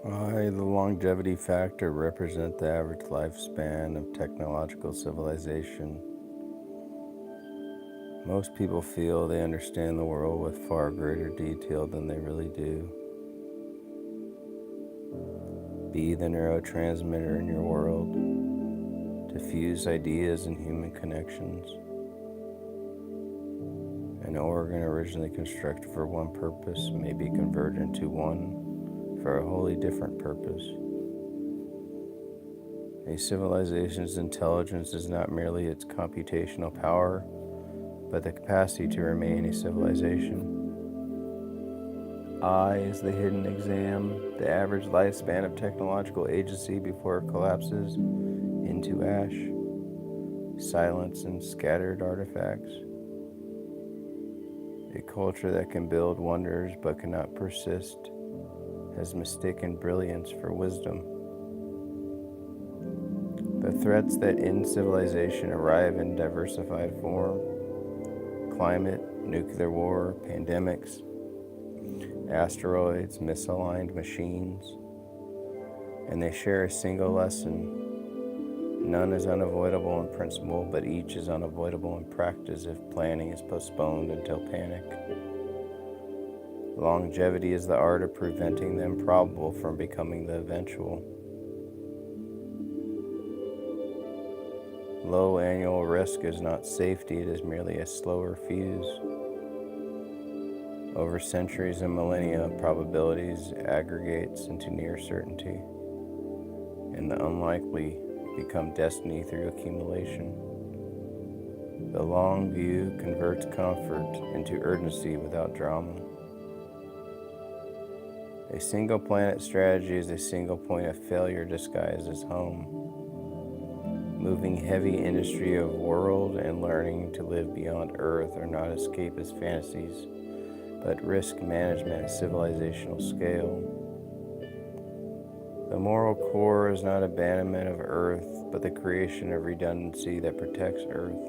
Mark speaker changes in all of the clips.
Speaker 1: The longevity factor represent the average lifespan of technological civilization. Most people feel they understand the world with far greater detail than they really do. Be the neurotransmitter in your world, diffuse ideas and human connections. An organ originally constructed for one purpose may be converted into one for a wholly different purpose. A civilization's intelligence is not merely its computational power, but the capacity to remain a civilization. I is the hidden exam, the average lifespan of technological agency before it collapses into ash, silence, and scattered artifacts. A culture that can build wonders but cannot persist has mistaken brilliance for wisdom. The threats that end civilization arrive in diversified form: climate, nuclear war, pandemics, asteroids, misaligned machines, and they share a single lesson. None is unavoidable in principle, but each is unavoidable in practice if planning is postponed until panic. Longevity is the art of preventing the improbable from becoming the eventual. Low annual risk is not safety, it is merely a slower fuse. Over centuries and millennia, probabilities aggregates into near certainty, and the unlikely become destiny through accumulation. The long view converts comfort into urgency without drama. A single planet strategy is a single point of failure disguised as home. Moving heavy industry of world and learning to live beyond Earth are not escapist fantasies, but risk management at civilizational scale. The moral core is not abandonment of Earth, but the creation of redundancy that protects Earth.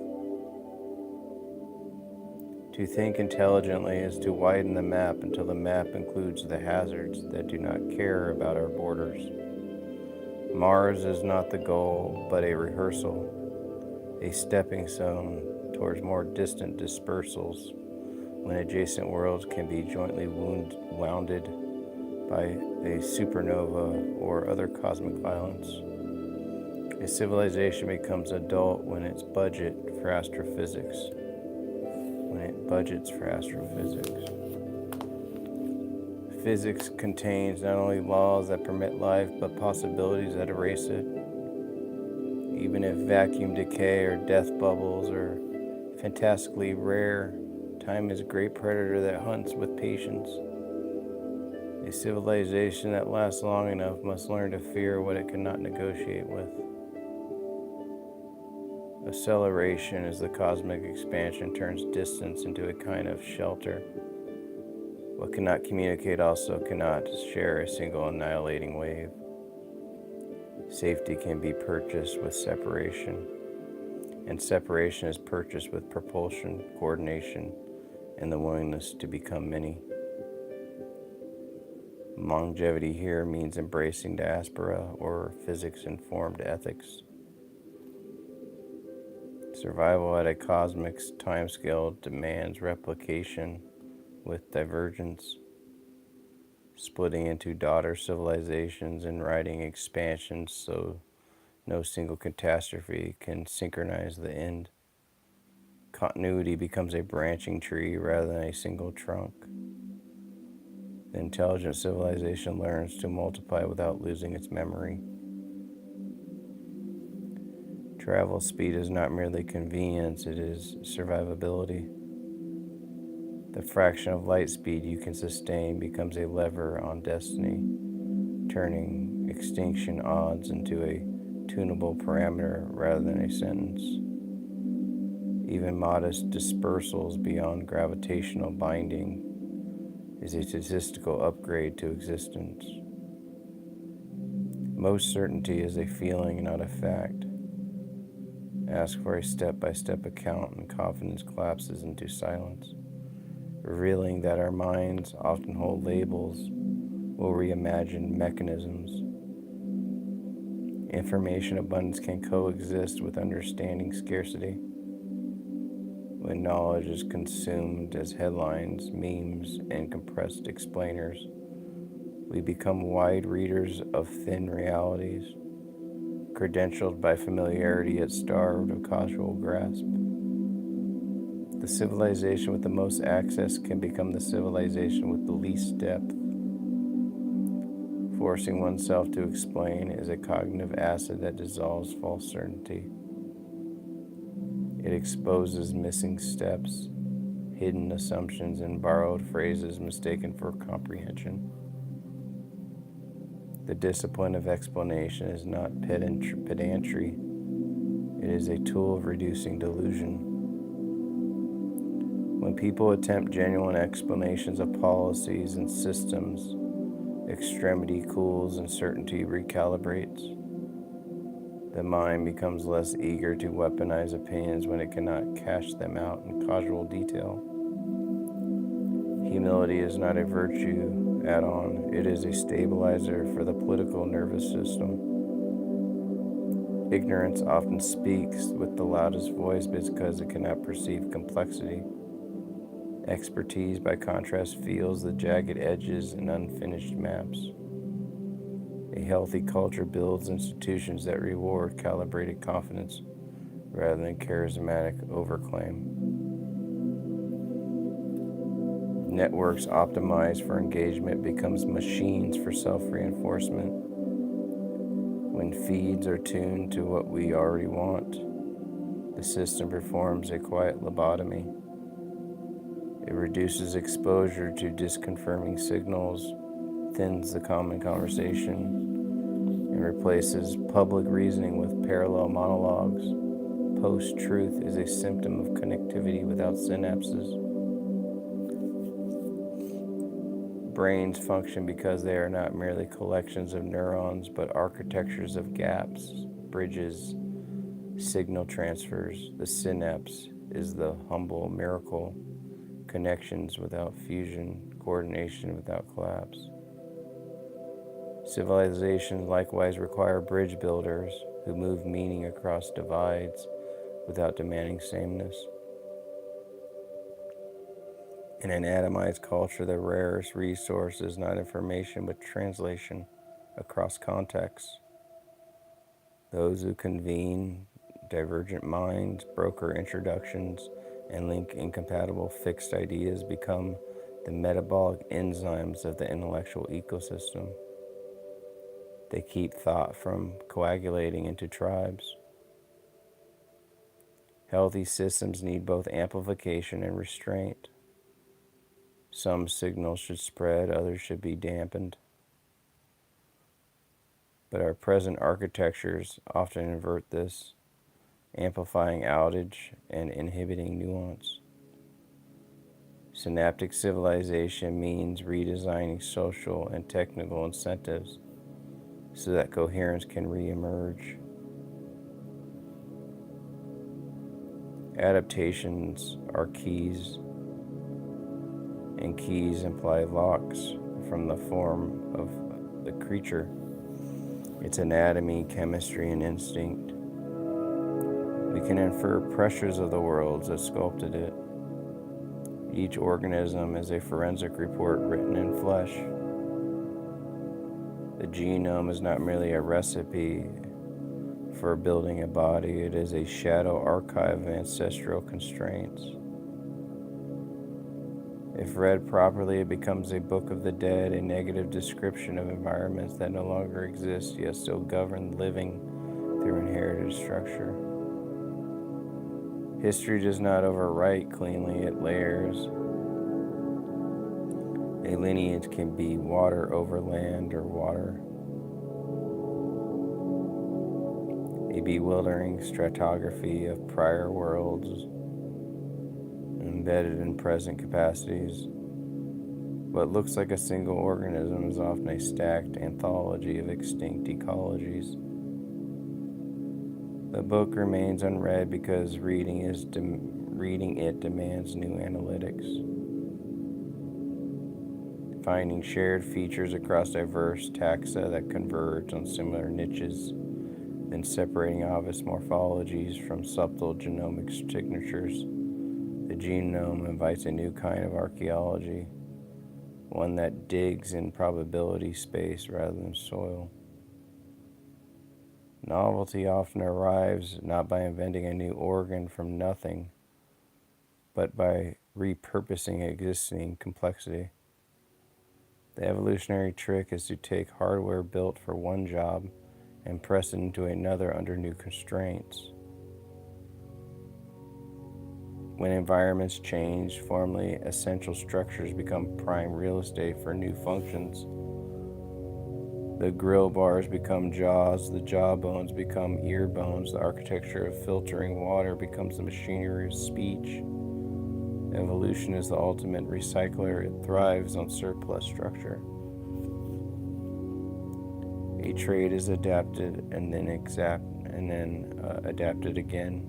Speaker 1: To think intelligently is to widen the map until the map includes the hazards that do not care about our borders. Mars is not the goal, but a rehearsal, a stepping stone towards more distant dispersals, when adjacent worlds can be jointly wounded by a supernova or other cosmic violence. A civilization becomes adult when it budgets for astrophysics. Physics contains not only laws that permit life, but possibilities that erase it. Even if vacuum decay or death bubbles are fantastically rare, time is a great predator that hunts with patience. A civilization that lasts long enough must learn to fear what it cannot negotiate with. Acceleration as the cosmic expansion turns distance into a kind of shelter. What cannot communicate also cannot share a single annihilating wave. Safety can be purchased with separation, and separation is purchased with propulsion, coordination, and the willingness to become many. Longevity here means embracing diaspora or physics-informed ethics. Survival at a cosmic timescale demands replication with divergence, splitting into daughter civilizations and riding expansions so no single catastrophe can synchronize the end. Continuity becomes a branching tree rather than a single trunk. The intelligent civilization learns to multiply without losing its memory. Travel speed is not merely convenience, it is survivability. The fraction of light speed you can sustain becomes a lever on destiny, turning extinction odds into a tunable parameter rather than a sentence. Even modest dispersals beyond gravitational binding is a statistical upgrade to existence. Most certainty is a feeling, not a fact. Ask for a step-by-step account and confidence collapses into silence, revealing that our minds often hold labels will reimagine mechanisms. Information abundance can coexist with understanding scarcity. When knowledge is consumed as headlines, memes, and compressed explainers, we become wide readers of thin realities, credentialed by familiarity yet starved of causal grasp. The civilization with the most access can become the civilization with the least depth. Forcing oneself to explain is a cognitive acid that dissolves false certainty. It exposes missing steps, hidden assumptions, and borrowed phrases mistaken for comprehension. The discipline of explanation is not pedantry. It is a tool of reducing delusion. When people attempt genuine explanations of policies and systems, extremity cools and certainty recalibrates. The mind becomes less eager to weaponize opinions when it cannot cash them out in causal detail. Humility is not a virtue add-on, it is a stabilizer for the political nervous system. Ignorance often speaks with the loudest voice because it cannot perceive complexity. Expertise, by contrast, feels the jagged edges and unfinished maps. A healthy culture builds institutions that reward calibrated confidence rather than charismatic overclaim. Networks optimized for engagement becomes machines for self-reinforcement. When feeds are tuned to what we already want, the system performs a quiet lobotomy. It reduces exposure to disconfirming signals, thins the common conversation, and replaces public reasoning with parallel monologues. Post-truth is a symptom of connectivity without synapses. Brains function because they are not merely collections of neurons, but architectures of gaps, bridges, signal transfers. The synapse is the humble miracle. Connections without fusion, coordination without collapse. Civilizations likewise require bridge builders who move meaning across divides without demanding sameness. In an atomized culture, the rarest resource is not information but translation across contexts. Those who convene divergent minds, broker introductions, and link incompatible fixed ideas become the metabolic enzymes of the intellectual ecosystem. They keep thought from coagulating into tribes. Healthy systems need both amplification and restraint. Some signals should spread, others should be dampened. But our present architectures often invert this, amplifying outage and inhibiting nuance. Synaptic civilization means redesigning social and technical incentives so that coherence can re-emerge. Adaptations are keys, and keys imply locks from the form of the creature, its anatomy, chemistry, and instinct. We can infer pressures of the worlds that sculpted it. Each organism is a forensic report written in flesh. The genome is not merely a recipe for building a body, it is a shadow archive of ancestral constraints. If read properly, it becomes a book of the dead, a negative description of environments that no longer exist, yet still govern living through inherited structure. History does not overwrite cleanly, it layers. A lineage can be water over land or water. A bewildering stratigraphy of prior worlds embedded in present capacities. What looks like a single organism is often a stacked anthology of extinct ecologies. The book remains unread because reading it demands new analytics. finding shared features across diverse taxa that converge on similar niches, then separating obvious morphologies from subtle genomic signatures. The genome invites a new kind of archaeology, one that digs in probability space rather than soil. Novelty often arrives not by inventing a new organ from nothing, but by repurposing existing complexity. The evolutionary trick is to take hardware built for one job and press it into another under new constraints. When environments change, formerly essential structures become prime real estate for new functions. The grill bars become jaws, the jawbones become ear bones, the architecture of filtering water becomes the machinery of speech. Evolution is the ultimate recycler. It thrives on surplus structure. A trait is adapted and then adapted again.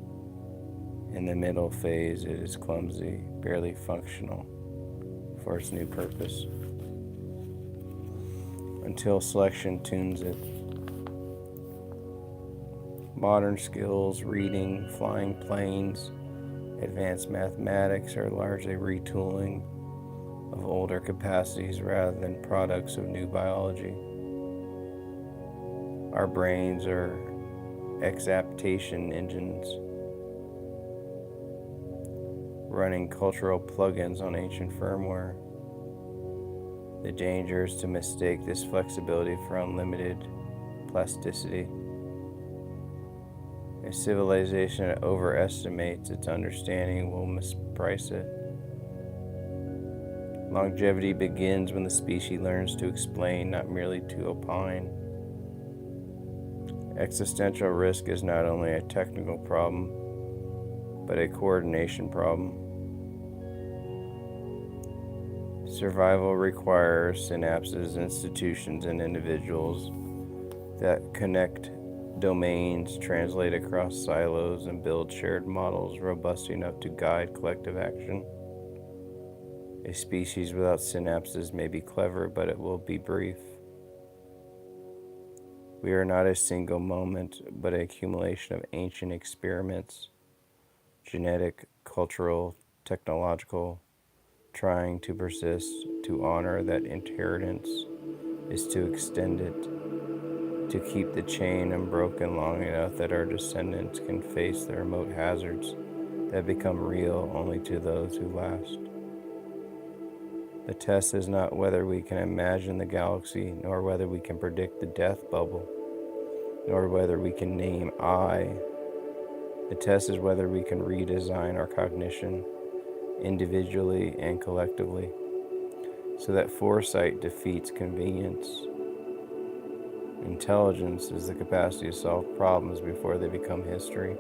Speaker 1: In the middle phase, it is clumsy, barely functional for its new purpose, until selection tunes it. Modern skills, reading, flying planes, advanced mathematics are largely retooling of older capacities rather than products of new biology. Our brains are exaptation engines, running cultural plugins on ancient firmware. The danger is to mistake this flexibility for unlimited plasticity. A civilization that overestimates its understanding will misprice it. Longevity begins when the species learns to explain, not merely to opine. Existential risk is not only a technical problem, but a coordination problem. Survival requires synapses, institutions, and individuals that connect domains, translate across silos, and build shared models robust enough to guide collective action. A species without synapses may be clever, but it will be brief. We are not a single moment, but an accumulation of ancient experiments, genetic, cultural, technological, trying to persist. To honor that inheritance is to extend it, to keep the chain unbroken long enough that our descendants can face the remote hazards that become real only to those who last. The test is not whether we can imagine the galaxy, nor whether we can predict the death bubble, nor whether we can name I. The test is whether we can redesign our cognition individually and collectively, so that foresight defeats convenience. Intelligence is the capacity to solve problems before they become history.